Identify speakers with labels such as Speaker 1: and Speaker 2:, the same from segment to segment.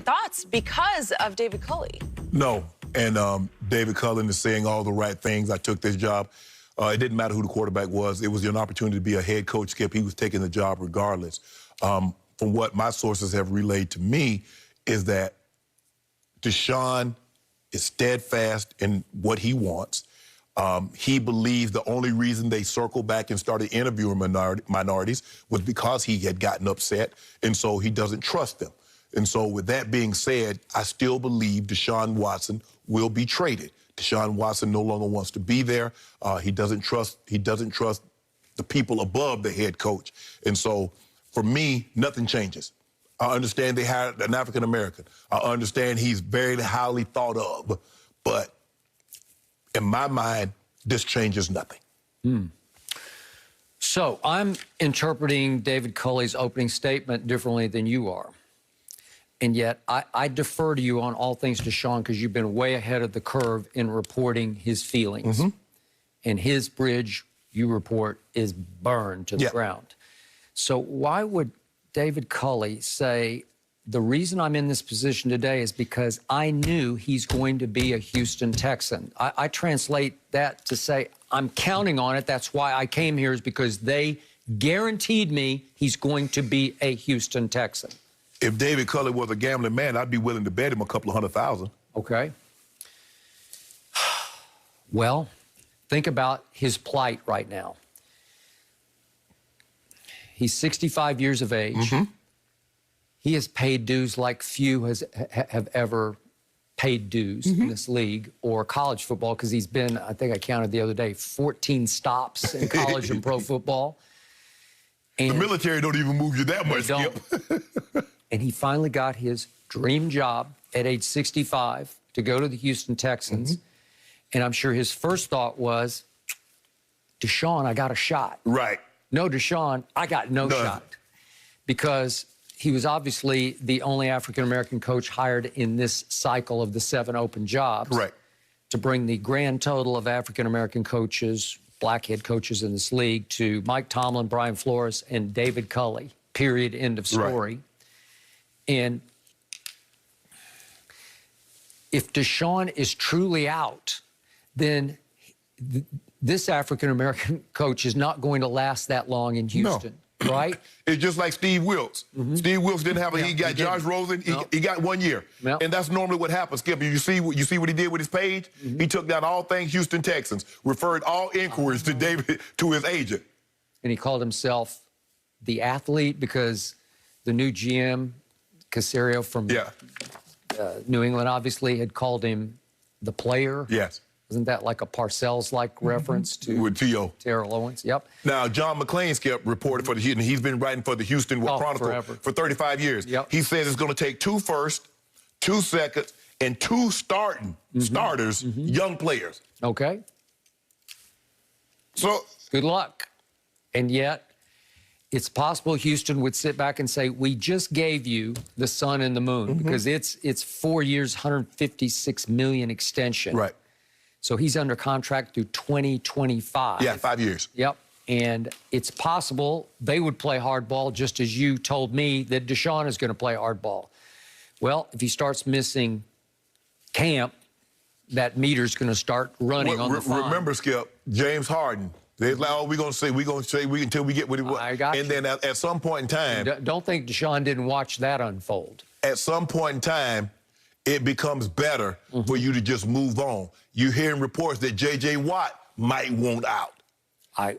Speaker 1: Thoughts because of David Culley?
Speaker 2: No. And David Culley is saying all the right things. I took this job. It didn't matter who the quarterback was. It was an opportunity to be a head coach, Skip. He was taking the job regardless. From what my sources have relayed to me is that Deshaun is steadfast in what he wants. He believes the only reason they circled back and started interviewing minorities was because he had gotten upset, and so he doesn't trust them. And so with that being said, I still believe Deshaun Watson will be traded. Deshaun Watson no longer wants to be there. He doesn't trust the people above the head coach. And so for me, nothing changes. I understand they hired an African-American. I understand he's very highly thought of. But in my mind, this changes nothing.
Speaker 3: So I'm interpreting David Culley's opening statement differently than you are. And yet I defer to you on all things Deshaun because you've been way ahead of the curve in reporting his feelings. And his bridge, you report, is burned to the ground. So why would David Culley say, the reason I'm in this position today is because I knew he's going to be a Houston Texan? I translate that to say, I'm counting on it. That's why I came here, is because they guaranteed me he's going to be a Houston Texan.
Speaker 2: If David Culley was a gambling man, I'd be willing to bet him a couple of $100,000.
Speaker 3: Okay. Well, think about his plight right now. He's 65 years of age. He has paid dues like few have ever paid dues in this league or college football, because he's been, I think I counted the other day, 14 stops in college and pro football. And
Speaker 2: the military don't even move you that much, Skip.
Speaker 3: And he finally got his dream job at age 65 to go to the Houston Texans. And I'm sure his first thought was, Deshaun, I got a shot.
Speaker 2: Right.
Speaker 3: No, Deshaun, I got no shot. Because he was obviously the only African-American coach hired in this cycle of the 7 open jobs.
Speaker 2: Correct.
Speaker 3: To bring the grand total of African-American coaches, black head coaches in this league, to Mike Tomlin, Brian Flores, and David Culley. Period. End of story. And if Deshaun is truly out, then this African-American coach is not going to last that long in Houston, right?
Speaker 2: It's just like Steve Wilkes. Steve Wilkes didn't have he got Josh Rosen, he got 1 year. And that's normally what happens, Skip. You see what he did with his page? He took down all things Houston Texans, referred all inquiries to David, to his agent.
Speaker 3: And he called himself the athlete because the new GM, Caserio from New England, obviously had called him the player.
Speaker 2: Yes.
Speaker 3: Isn't that like a Parcells-like reference to
Speaker 2: with T.O.
Speaker 3: Terrell Owens? Yep.
Speaker 2: Now, John McClain, Skip, reported for the Houston. He's been writing for the Houston Chronicle for 35 years. He says it's going to take 2 firsts, 2 seconds, and 2 starters, young players.
Speaker 3: Okay.
Speaker 2: So
Speaker 3: good luck. And yet, it's possible Houston would sit back and say, we just gave you the sun and the moon, because it's 4 years, $156 million extension.
Speaker 2: Right.
Speaker 3: So he's under contract through 2025.
Speaker 2: Yeah, 5 years.
Speaker 3: Yep. And it's possible they would play hardball, just as you told me that Deshaun is going to play hardball. Well, if he starts missing camp, that meter's going to start running on the fine.
Speaker 2: Remember, Skip, James Harden. They're like, oh, we're going to say until we get what he wants.
Speaker 3: I got you.
Speaker 2: And then at some point in time.
Speaker 3: Don't think Deshaun didn't watch that unfold.
Speaker 2: At some point in time, it becomes better for you to just move on. You're hearing reports that J.J. Watt might want out.
Speaker 3: I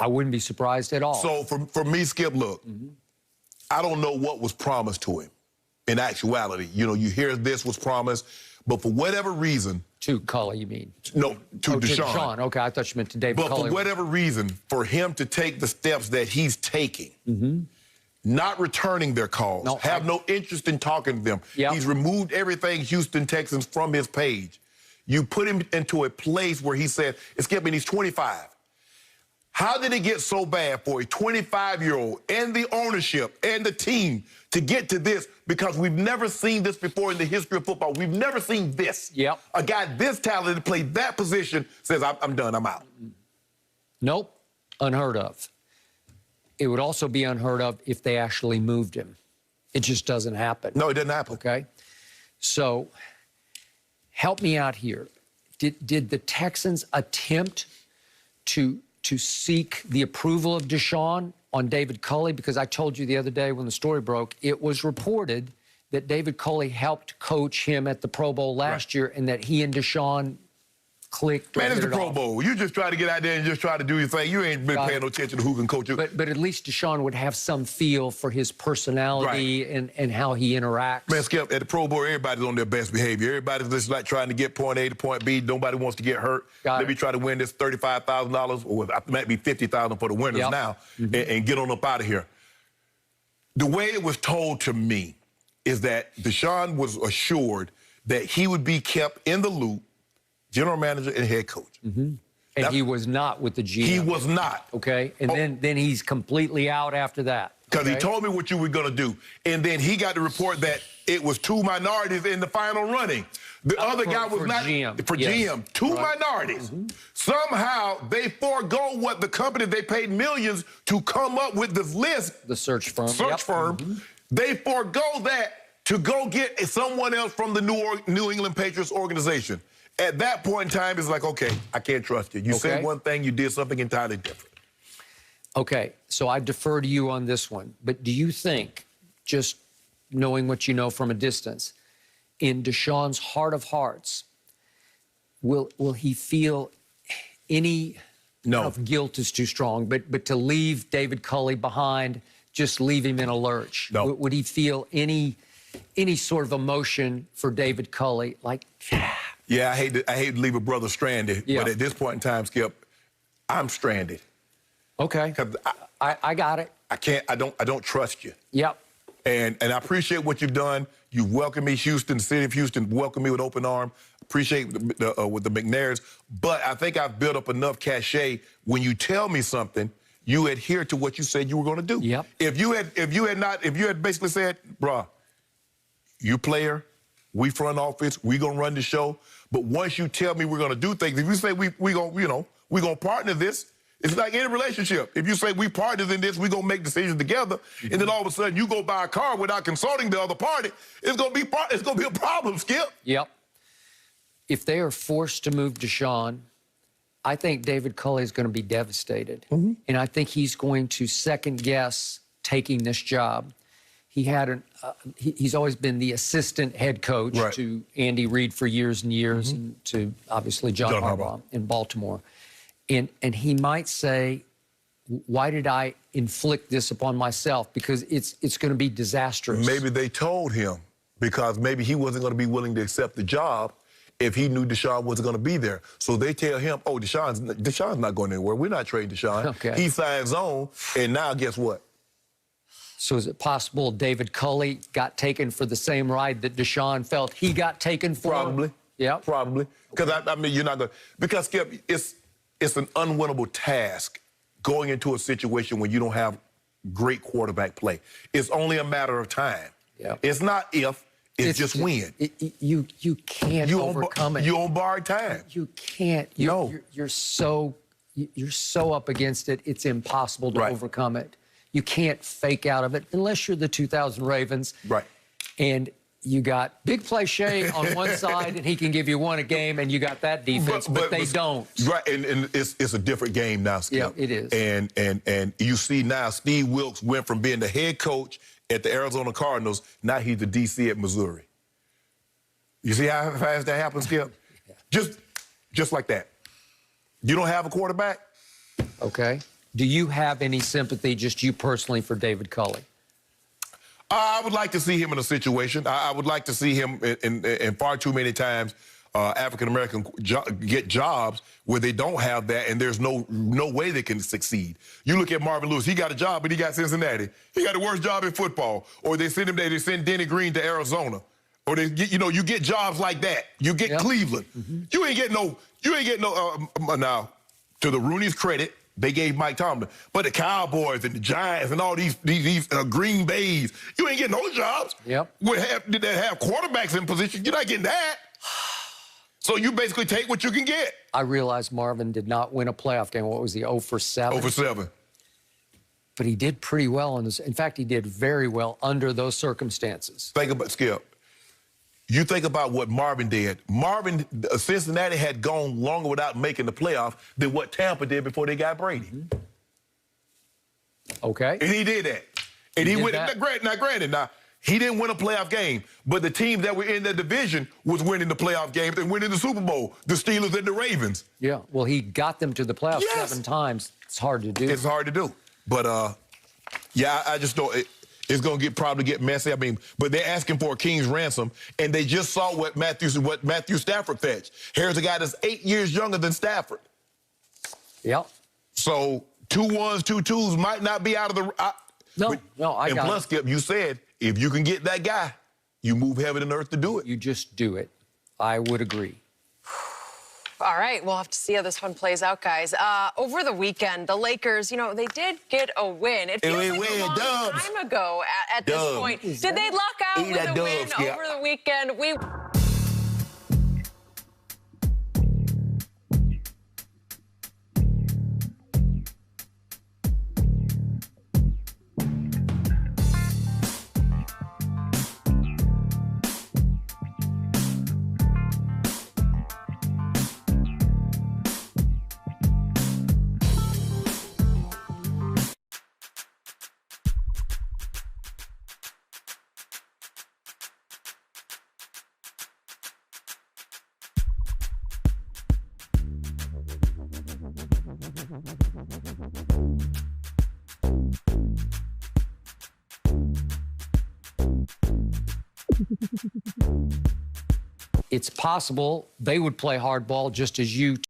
Speaker 3: wouldn't be surprised at all.
Speaker 2: So for me, Skip, look, I don't know what was promised to him in actuality. You know, you hear this was promised, but for whatever reason.
Speaker 3: To Culley, you mean?
Speaker 2: No, to Deshaun.
Speaker 3: To Deshaun. Okay, I thought you meant to David Culley.
Speaker 2: But for whatever reason, for him to take the steps that he's taking, not returning their calls, have no interest in talking to them. He's removed everything Houston Texans from his page. You put him into a place where he said, Skip, and he's 25. How did it get so bad for a 25-year-old and the ownership and the team to get to this? Because we've never seen this before in the history of football. We've never seen this. A guy this talented to play that position says, I'm done, I'm out.
Speaker 3: Nope, unheard of. It would also be unheard of if they actually moved him. It just doesn't happen.
Speaker 2: No, it doesn't happen.
Speaker 3: Okay. So help me out here. Did the Texans attempt to seek the approval of Deshaun on David Culley? Because I told you the other day when the story broke, it was reported that David Culley helped coach him at the Pro Bowl last year and that he and Deshaun clicked.
Speaker 2: Man, it's the Pro Bowl. You just try to get out there and just try to do your thing. You ain't been paying no attention to who can coach you.
Speaker 3: But at least Deshaun would have some feel for his personality and how he interacts. Man,
Speaker 2: Skip, at the Pro Bowl, everybody's on their best behavior. Everybody's just like trying to get point A to point B. Nobody wants to get hurt. Let me try to win this $35,000, or it might be $50,000 for the winners now, and get on up out of here. The way it was told to me is that Deshaun was assured that he would be kept in the loop, general manager and head coach.
Speaker 3: And he was not with the GM.
Speaker 2: He was not.
Speaker 3: Okay. And then he's completely out after that.
Speaker 2: Because he told me what you were going to do. And then he got the report that it was 2 minorities in the final running. The other guy was not.
Speaker 3: GM.
Speaker 2: For GM. 2 minorities. Somehow they forego what the company they paid millions to come up with this list.
Speaker 3: The search firm.
Speaker 2: They forego that to go get someone else from the New England Patriots organization. At that point in time, it's like, okay, I can't trust you. You said one thing, you did something entirely different.
Speaker 3: Okay, so I defer to you on this one. But do you think, just knowing what you know from a distance, in Deshaun's heart of hearts, will he feel any of guilt is too strong, but to leave David Culley behind, just leave him in a lurch?
Speaker 2: No.
Speaker 3: Would he feel any sort of emotion for David Culley? Like,
Speaker 2: yeah, I hate to leave a brother stranded, but at this point in time, Skip, I'm stranded.
Speaker 3: Okay. I got it.
Speaker 2: I don't trust you.
Speaker 3: Yep.
Speaker 2: And I appreciate what you've done. You welcome me, Houston, the city of Houston, welcome me with open arms. Appreciate with the McNairs. But I think I've built up enough cachet. When you tell me something, you adhere to what you said you were going to do.
Speaker 3: Yep.
Speaker 2: If you had basically said, bruh, you player, we front office, we gonna run the show. But once you tell me we're gonna do things, if you say we gonna partner this, it's like any relationship. If you say we partners in this, we gonna make decisions together, and then all of a sudden you go buy a car without consulting the other party, it's gonna be a problem, Skip.
Speaker 3: Yep. If they are forced to move Deshaun, I think David Culley is going to be devastated. And I think he's going to second guess taking this job. He's always been the assistant head coach to Andy Reid for years and years, and to obviously John Harbaugh in Baltimore. And he might say, why did I inflict this upon myself? Because it's going to be disastrous.
Speaker 2: Maybe they told him because maybe he wasn't going to be willing to accept the job if he knew Deshaun wasn't going to be there. So they tell him, oh, Deshaun's not going anywhere. We're not trading Deshaun.
Speaker 3: Okay.
Speaker 2: He signs on, and now guess what?
Speaker 3: So is it possible David Culley got taken for the same ride that Deshaun felt he got taken for?
Speaker 2: Probably.
Speaker 3: Yeah.
Speaker 2: Probably. Because, I mean, you're not going to... Because, Skip, it's an unwinnable task going into a situation when you don't have great quarterback play. It's only a matter of time.
Speaker 3: Yeah.
Speaker 2: It's not if, it's just when.
Speaker 3: You can't overcome it.
Speaker 2: You're on borrowed time.
Speaker 3: You can't. You're so up against it, it's impossible to overcome it. You can't fake out of it unless you're the 2000 Ravens.
Speaker 2: Right.
Speaker 3: And you got Big Play Shea on one side, and he can give you one a game, and you got that defense, but they don't.
Speaker 2: Right, and it's a different game now, Skip.
Speaker 3: Yeah, it is.
Speaker 2: And you see now Steve Wilkes went from being the head coach at the Arizona Cardinals, now he's the DC at Missouri. You see how fast that happens, Skip? Just like that. You don't have a quarterback?
Speaker 3: Okay. Do you have any sympathy, just you personally, for David Culley?
Speaker 2: I would like to see him in a situation. I would like to see him in far too many times African-American get jobs where they don't have that and there's no way they can succeed. You look at Marvin Lewis, he got a job, but he got Cincinnati. He got the worst job in football. Or they send Denny Green to Arizona. Or you get jobs like that. You get Cleveland. You ain't get no, now, to the Rooney's credit, they gave Mike Tomlin. But the Cowboys and the Giants and all these Green Bays, you ain't getting those jobs.
Speaker 3: Yep.
Speaker 2: That have quarterbacks in position. You're not getting that. So you basically take what you can get.
Speaker 3: I realize Marvin did not win a playoff game. What was he, 0 for 7?
Speaker 2: 0 for 7.
Speaker 3: but he did pretty well in this. In fact, he did very well under those circumstances.
Speaker 2: Think about, Skip, you think about what Marvin did. Cincinnati had gone longer without making the playoff than what Tampa did before they got Brady.
Speaker 3: Okay.
Speaker 2: And he did that. And he went, granted, he didn't win a playoff game, but the teams that were in the division was winning the playoff games and winning the Super Bowl, the Steelers and the Ravens.
Speaker 3: Yeah, well, he got them to the playoffs
Speaker 2: Yes.
Speaker 3: 7 times. It's hard to do.
Speaker 2: It's hard to do. But, yeah, I just don't. It's going to probably get messy. I mean, but they're asking for a king's ransom, and they just saw what Matthew Stafford fetched. Here's a guy that's 8 years younger than Stafford.
Speaker 3: Yeah.
Speaker 2: So 2 1s, 2 2s might not be out of the.
Speaker 3: No, I got it.
Speaker 2: And plus, Skip, you said if you can get that guy, you move heaven and earth to do it.
Speaker 3: You just do it. I would agree.
Speaker 1: All right, we'll have to see how this one plays out, guys. Over the weekend, the Lakers, you know, they did get a win. It feels like a long time ago at this point. Did they luck out with a win over the weekend?
Speaker 3: It's possible they would play hardball just as you